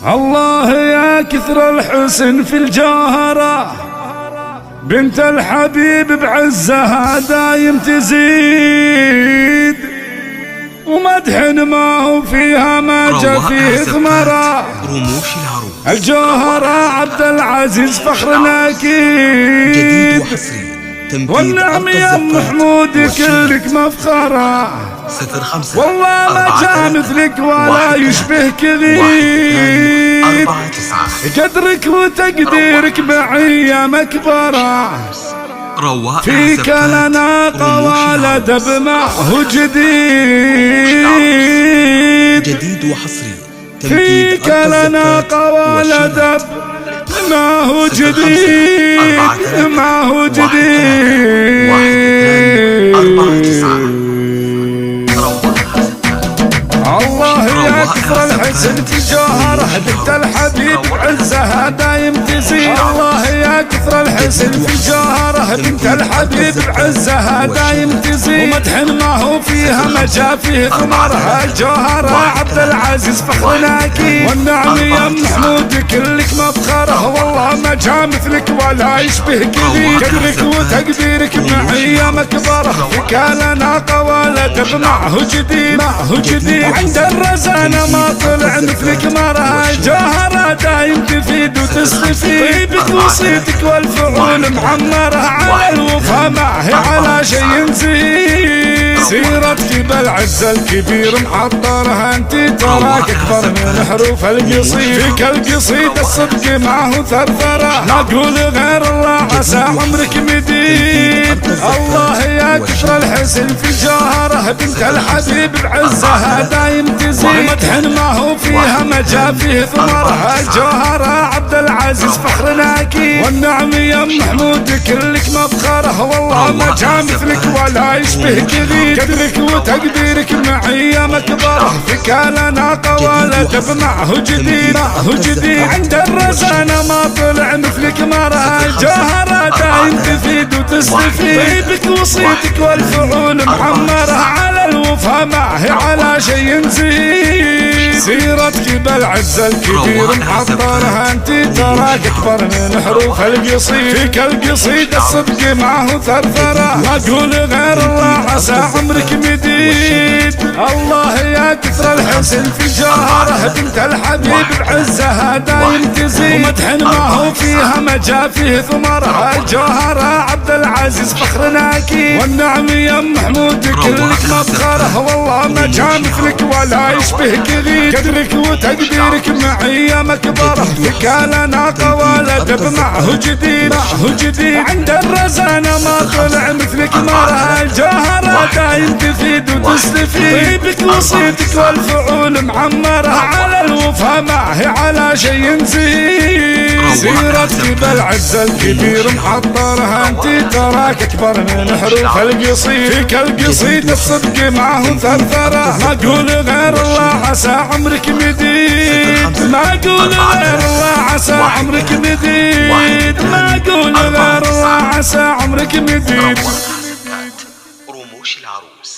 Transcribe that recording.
الله يا كثر الحسن في الجوهرة، بنت الحبيب بعزها دايم تزيد، ومدح ما هو فيها ما جا فيه ثمرة. الجوهرة عبد العزيز فخرنا أكيد، والنعم يا محمود كلك مفخرة. والله ما جاء مثلك ولا يشبه كثير، قدرك وتقديرك معية مكبرة. فيك لنا قوالد بمعه جديد وحصري. فيك لنا قوالد ما هو جديد، ما هو جديد. الله يا كثر الحسن في جوهره، بنت الحبيب بعزها دايم تزيد. الله يا كثر الحسن في جوهره، بنت الحبيب بعزها دايم تزيد، ومدح ما هو فيها ما جا فيه ثمرها. الجوهرة عبد العزيز فخرنا أكيد، والنعم يا محمود كلك مفخره. والله ما جا مثلك ولا يشبه كثير، قدرك وتقديرك معية مكبرة. فيك لنا قوالد بمعه جديد، معه جديد. عند الرزانة ما طلع مثلك مرة. الجوهرة دايم تفيد وتستفيد، طيبك وصيتك والفعول معمرة. على الوفا ما هي على شي نزيد، سيرتك بالعز الكبير محضرها. انت تراك اكبر من حروف القصيد، فيك القصيد الصدق معه ثرثرة. ما اقول غير الله عسى عمرك مديد. الله يا كثر الحسن في جوهره، بنت الحبيب بعزها دايم تزيد، ومدح ما هو فيها ما جا فيه ثمرها. الجوهرة عبد العزيز فخرنا أكيد، والنعم يا محمود كلك مفخره. والله ما جا مثلك ولا يشبه كثير، قدرك وتقديرك معية مكبرة. فيك لنا قوالد بمعه جديد، معه جديد. عند الرزانة ما طلع مثلك مرة. الجوهرة دايم تفيد وتستفيد، طيبك وصيتك والفعول معمرة. على الوفا ما هي على شي نزيد، سيرتك بالعز الكبير محضرها. انت تراك اكبر من حروف القصيد، فيك القصيد الصدق معه ثرثرة. ما اقول غير الله عسى عمرك مديد. الله يا كثر الحسن في جوهره، بنت الحبيب بعزها دايم تزيد، ومدح ما هو فيها ما جا فيه ثمرها. الجوهرة عبد العزيز فخرنا أكيد، والنعم يا محمود كلك مفخره. والله ما جا مثلك ولا يشبه كثير، قدرك وتقديرك معية مكبرة. فيك لنا قوالد بمعه جديد، معه جديد. عند الرزانة ما طلع مثلك مرة. الجوهرة دايم تفيد وتستفيد، طيبك وصيتك والفعول معمرة. على الوفا ما هي على شي نزيد، سيرتك بالعز الكبير محضرها. انت تراك اكبر من حروف القصيد، فيك القصيد الصدق معه ثرثرة. ما اقول غير الله عسى عمرك مديد، ما اقول غير الله عسى عمرك مديد، ما اقول غير الله عسى عمرك مديد. رموش العروس.